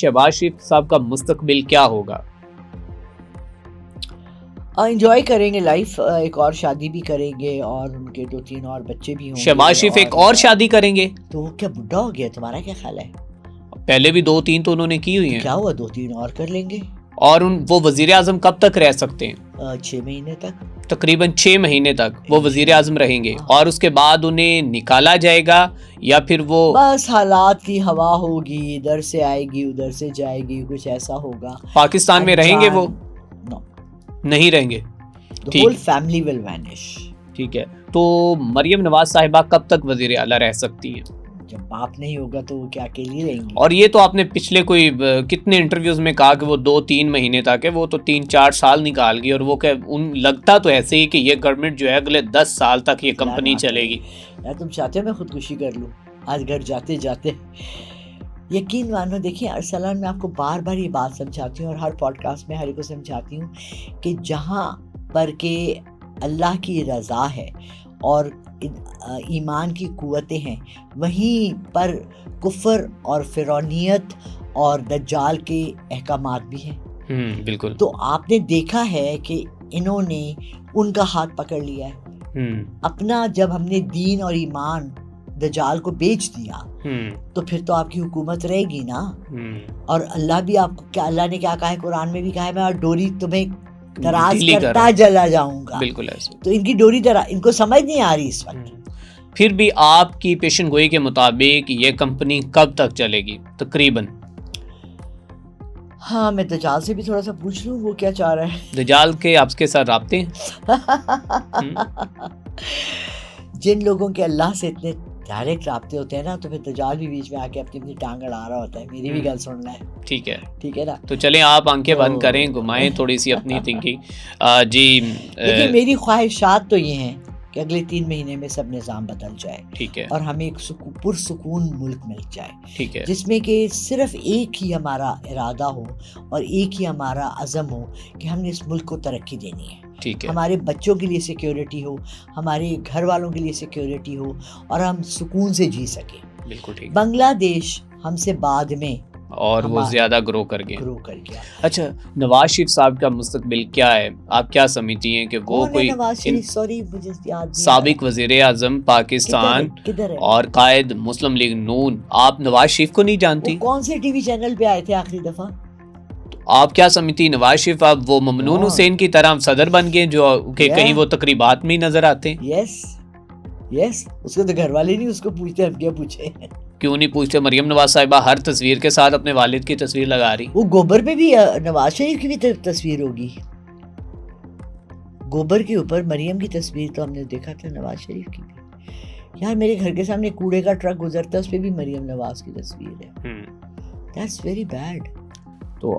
شہباز شریف صاحب کا مستقبل کیا ہوگا؟ انجوائے کریں گے لائف، ایک اور شادی بھی کریں گے اور ان کے 2-3 اور بچے بھی ہوں گے. شہباز شریف ایک اور شادی کریں گے تو وہ کیا بڈھا ہو گیا؟ تمہارا کیا خیال ہے؟ پہلے بھی 2-3 تو انہوں نے کی ہوئی ہیں. کیا ہوا 2-3 اور کر لیں گے. اور وہ وزیر اعظم کب تک رہ سکتے ہیں؟ 6 مہینے تک، تقریباً 6 مہینے تک وہ وزیر اعظم رہیں گے، اور اس کے بعد انہیں نکالا جائے گا یا پھر وہ بس حالات کی ہوا ہوگی، ادھر سے آئے گی ادھر سے جائے گی، کچھ ایسا ہوگا. پاکستان میں رہیں گے وہ؟ نو، نہیں رہیں گے. the whole family will vanish. ٹھیک ہے. تو مریم نواز صاحبہ کب تک وزیر اعلیٰ رہ سکتی ہیں؟ جب باپ نہیں ہوگا تو وہ کیا اکیلی رہیں گی؟ اور یہ تو آپ نے پچھلے کوئی کتنے انٹرویوز میں کہا کہ وہ 2-3 مہینے تک ہے، وہ تو 3-4 سال نکال گئی، اور وہ کہ لگتا تو ایسے ہی کہ یہ گورنمنٹ جو ہے اگلے 10 سال تک یہ کمپنی چلے گی. تم چاہتے ہو میں خودکشی کر لوں آج گھر جاتے جاتے؟ یقین مانو. دیکھیں ارسلان، میں آپ کو بار بار یہ بات سمجھاتی ہوں اور ہر پوڈ کاسٹ میں ہر ایک کو سمجھاتی ہوں کہ جہاں پر کہ اللہ کی رضا ہے اور ایمان کی قوتیں ہیں، وہیں پر کفر اور فرعونیت اور دجال کے احکامات بھی ہیں. بالکل. تو آپ نے دیکھا ہے کہ انہوں نے ان کا ہاتھ پکڑ لیا ہے اپنا. جب ہم نے دین اور ایمان دجال کو بیچ دیا تو پھر تو آپ کی حکومت رہے گی نا. اور اللہ بھی آپ کو کیا، اللہ نے کیا کہا ہے قرآن میں بھی کہا ہے میں اور ڈوری تمہیں دراز کرتا چلا جاؤں گا. بالکل ایسے. تو ان کی ڈوری ان کو سمجھ نہیں آ رہی اس وقت. پھر بھی آپ کی پیشن گوئی کے مطابق یہ کمپنی کب تک چلے گی تقریباً؟ ہاں میں دجال سے بھی تھوڑا سا پوچھ لوں وہ کیا چاہ رہا ہے. دجال کے آپ کے ساتھ رابطے ہیں؟ جن لوگوں کے اللہ سے اتنے ڈائریکٹ رابطے ہوتے ہیں نا، تو پھر دجال بھی بیچ میں آ کے اپنی اپنی ٹانگ اڑا رہا ہوتا ہے. میری بھی گل سننا ہے. ٹھیک ہے. ٹھیک ہے نا. تو چلیں آپ آنکھیں بند کریں، گھمائیں تھوڑی سی اپنی تھنکنگ. جی دیکھیے میری خواہشات تو یہ ہیں کہ اگلے 3 مہینے میں سب نظام بدل جائے. ٹھیک ہے. اور ہمیں ایک پرسکون ملک مل جائے. ٹھیک ہے. جس میں کہ صرف ایک ہی ہمارا ارادہ ہو اور ایک ہی ہمارا عزم ہو کہ ہم نے اس ملک کو ترقی دینی ہے. ٹھیک ہے. ہمارے بچوں کے لیے سیکیورٹی ہو، ہمارے گھر والوں کے لیے سیکیورٹی ہو، اور ہم سکون سے جی سکیں. بالکل ٹھیک. بنگلہ دیش ہم سے بعد میں اور وہ زیادہ گرو کر گیا. اچھا نواز شریف صاحب کا مستقبل کیا ہے؟ آپ کیا سمجھتی ہیں کہ وہ کوئی سابق وزیر اعظم پاکستان اور قائد مسلم لیگ نون، آپ نواز شریف کو نہیں جانتی؟ کون سے ٹی وی چینل پہ آئے تھے آخری دفعہ؟ آپ کیا سمجھتی نواز شریف اب وہ ممنون حسین کی طرح صدر بن گئے جو کہ کہیں وہ تقریبات میں ہی نظر آتے ہیں؟ یس اس کو تو گھر والے نہیں اس کو پوچھتے، ہم کیا پوچھے؟ کیوں نہیں پوچھتے؟ مریم نواز صاحبہ ہر تصویر کے ساتھ اپنے والد کی تصویر لگا رہی. وہ گوبر پہ بھی نواز شریف کی بھی تصویر ہوگی. گوبر کے اوپر مریم کی تصویر تو ہم نے دیکھا تھا، نواز شریف کی بھی. یار میرے گھر کے سامنے کوڑے کا ٹرک گزرتا ہے، اس پہ بھی مریم نواز کی تصویر ہے. That's very bad. تو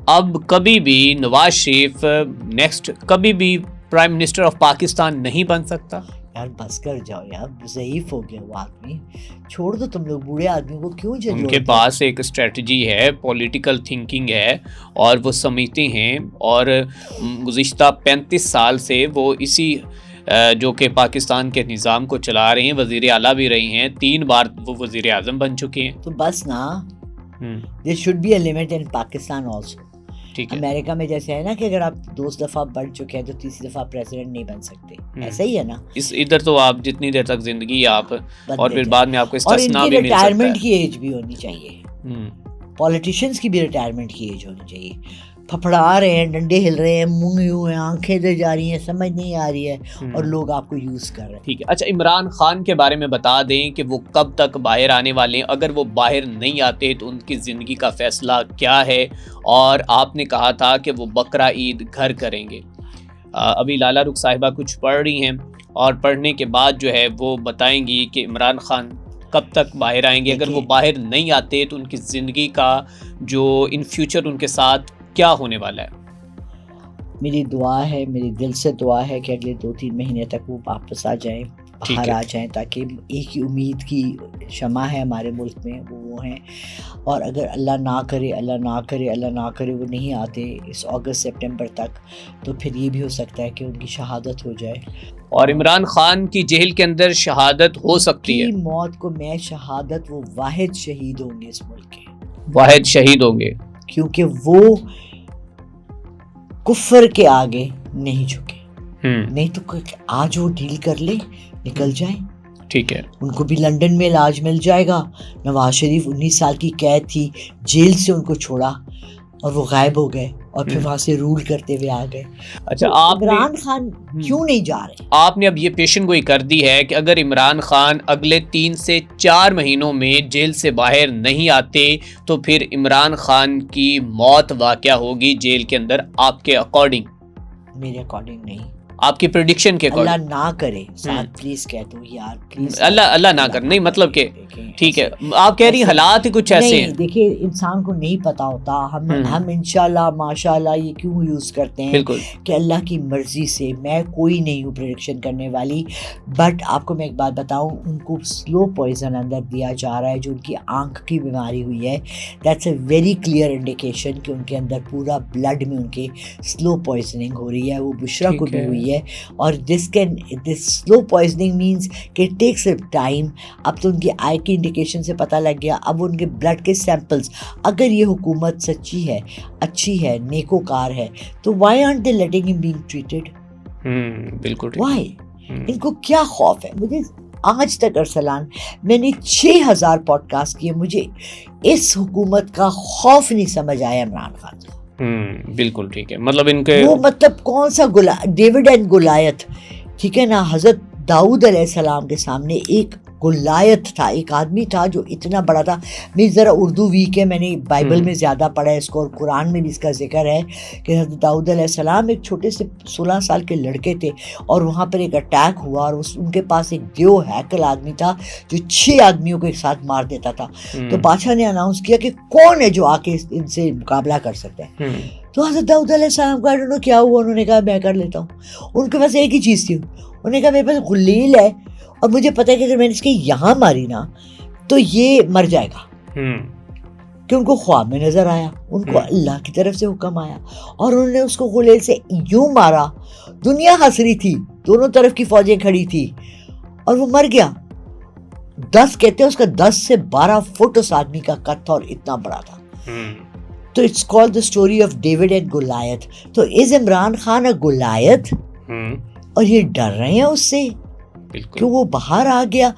اب کبھی بھی نواز شریف نیکسٹ کبھی بھی پرائم منسٹر آف پاکستان نہیں بن سکتا. یار بس کر جاؤ یار، ضعیف ہو گیا وہ آدمی، چھوڑ دو. تم لوگ بوڑھے آدمی کو کیوں جھنجھوڑتے؟ ان کے پاس ایک اسٹریٹجی ہے، پولیٹیکل تھنکنگ ہے، اور وہ سمجھتے ہیں. اور گزشتہ 35 سال سے وہ اسی جو کہ پاکستان کے نظام کو چلا رہے ہیں، وزیر اعلیٰ بھی رہی ہیں، 3 بار وہ وزیر اعظم بن چکے ہیں. تو بس نا، there should be a limit in Pakistan also. امریکہ میں جیسے ہے نا کہ اگر آپ 2 دفعہ بڑھ چکے ہیں تو تیسری دفعہ پریزیڈنٹ نہیں بن سکتے، ایسا ہی ہے نا. ادھر تو آپ جتنی دیر تک زندگی آپ، اور پھر بعد میں آپ کو استثناء بھی مل سکتا ہے. اور ان کی ریٹائرمنٹ کی ایج بھی ہونی چاہیے. پولیٹیشینز کی بھی ریٹائرمنٹ کی ایج ہونی چاہیے. پھپڑا رہے ہیں، ڈنڈے ہل رہے ہیں، منہ یوں ہیں، آنکھیں دے جا رہی ہیں، سمجھ نہیں آ رہی ہے، اور لوگ آپ کو یوز کر رہے ہیں. ٹھیک ہے. اچھا عمران خان کے بارے میں بتا دیں کہ وہ کب تک باہر آنے والے ہیں؟ اگر وہ باہر نہیں آتے تو ان کی زندگی کا فیصلہ کیا ہے؟ اور آپ نے کہا تھا کہ وہ بقرہ عید گھر کریں گے. ابھی لالا رخ صاحبہ کچھ پڑھ رہی ہیں، اور پڑھنے کے بعد جو ہے وہ بتائیں گی کہ عمران خان کب تک باہر آئیں گے. اگر وہ باہر نہیں آتے تو ان کی زندگی کا جو ان فیوچر ان کے ساتھ کیا ہونے والا ہے؟ میری دعا ہے، میری دل سے دعا ہے کہ اگلے 2-3 مہینے تک وہ واپس آ جائیں، باہر آ جائیں، تاکہ ایک ہی امید کی شمع ہے ہمارے ملک میں، وہ ہیں. اور اگر اللہ نہ کرے، اللہ نہ کرے، اللہ نہ کرے وہ نہیں آتے اس اگست سپٹمبر تک، تو پھر یہ بھی ہو سکتا ہے کہ ان کی شہادت ہو جائے. اور عمران خان کی جیل کے اندر شہادت ہو سکتی ہے. موت کو میں شہادت، وہ واحد شہید ہوں گے اس ملک کے. واحد شہید ہوں گے کیونکہ وہ کفر کے آگے نہیں جھکے. نہیں تو آج وہ ڈیل کر لیں, نکل جائیں. ٹھیک ہے, ان کو بھی لنڈن میں علاج مل جائے گا. نواز شریف 19 سال کی قید تھی, جیل سے ان کو چھوڑا اور وہ غائب ہو گئے اور پھر وہاں سے رول کرتے ہوئے آ گئے. اچھا, عمران خان کیوں نہیں جا رہے؟ آپ نے اب یہ پیشن گوئی کر دی ہے کہ اگر عمران خان اگلے 3 سے 4 مہینوں میں جیل سے باہر نہیں آتے تو پھر عمران خان کی موت واقع ہوگی جیل کے اندر. آپ کے اکارڈنگ؟ میرے اکارڈنگ نہیں, آپ کی پریڈکشن کے اللہ اکارڈنگ. نہ کرے. ساتھ پلیز کہہ دو یار, پلیز اللہ نہ کر. نہیں مطلب کہ ٹھیک ہے, آپ کہہ رہی ہیں حالات ہی کچھ ایسے ہیں. نہیں دیکھیے, انسان کو نہیں پتا ہوتا. ہم انشاءاللہ ماشاءاللہ یہ کیوں یوز کرتے ہیں بالکل کہ اللہ کی مرضی سے. میں کوئی نہیں ہوں پریڈکشن کرنے والی, بٹ آپ کو میں ایک بات بتاؤں, ان کو سلو پوائزن اندر دیا جا رہا ہے جو ان کی آنکھ کی بیماری ہوئی ہے. That's a very clear indication کہ ان کے اندر پورا بلڈ میں ان کے سلو پوائزننگ ہو رہی ہے. وہ بشرا کو بھی ہوئی ہے. اور دس سلو پوائزننگ مینس کہ اٹ ٹیکس اے ٹائم. اب تو ان کی آئی کی انڈیکیشن سے پتہ لگ گیا. اب ان کے بلڈ کے سیمپلز, اگر یہ حکومت سچی ہے, اچھی ہے, نیکوکار ہے, تو وائی آرنٹ دے لیٹنگ ہم بینگ ٹریٹڈ؟ بالکل وائی؟ ان کو کیا خوف ہے؟ مجھے آج تک ارسلان, میں نے 6000 پوڈ کاسٹ کیے, مجھے اس حکومت کا خوف نہیں سمجھ آیا عمران خان کا. بالکل ٹھیک ہے. مطلب ان کے وہ مطلب کون سا ڈیوڈ اینڈ گولیت, ٹھیک ہے نا. حضرت داؤد علیہ السلام کے سامنے ایک گولیت تھا, ایک آدمی تھا جو اتنا بڑا تھا. میری ذرا اردو ویک ہے, میں نے بائبل میں زیادہ پڑھا ہے اس کو, اور قرآن میں بھی اس کا ذکر ہے کہ حضرت داؤد علیہ السلام ایک چھوٹے سے 16 سال کے لڑکے تھے, اور وہاں پر ایک اٹیک ہوا, اور ان کے پاس ایک دیو ہیکل آدمی تھا جو 6 آدمیوں کو ایک ساتھ مار دیتا تھا. تو بادشاہ نے اناؤنس کیا کہ کون ہے جو آ کے ان سے مقابلہ کر سکتا ہے. تو حضرت داؤد علیہ السلام کا انہوں نے کیا ہوا, انہوں نے کہا میں کر لیتا ہوں. ان کے پاس ایک ہی چیز تھی, انہوں نے کہا میرے پاس غلیل ہے, اور مجھے پتہ ہے کہ اگر میں نے اس کے یہاں ماری نا تو یہ مر جائے گا. کہ ان کو خواب میں نظر آیا, ان کو اللہ کی طرف سے حکم آیا, اور انہوں نے اس کو غلیل سے یوں مارا. دنیا ہنس رہی تھی, دونوں طرف کی فوجیں کھڑی تھی, اور وہ مر گیا. 10 کہتے ہیں اس کا 10 سے 12 فٹ اس آدمی کا قد تھا, اور اتنا بڑا تھا. تو it's called the story of David and Goliath. تو از عمران خان اے گولیت, اور یہ ڈر رہے ہیں اس سے کہ وہ باہر آ گیا.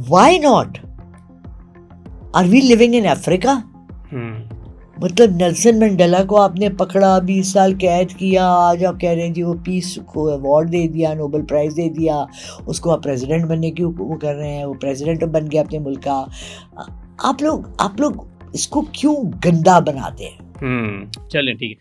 Why not? Are we living in Africa? مطلب نیلسن منڈیلا کو آپ نے پکڑا, 20 سال قید کیا, آج آپ کہہ رہے ہیں جی وہ پیس کو ایوارڈ دے دیا, نوبل پرائز دے دیا, اس کو آپ پریزیڈنٹ بننے کی وہ کر رہے ہیں, وہ پریزیڈنٹ بن گیا اپنے ملک کا. آپ لوگ اس کو کیوں گندا بناتے ہیں؟ چلیں ٹھیک ہے.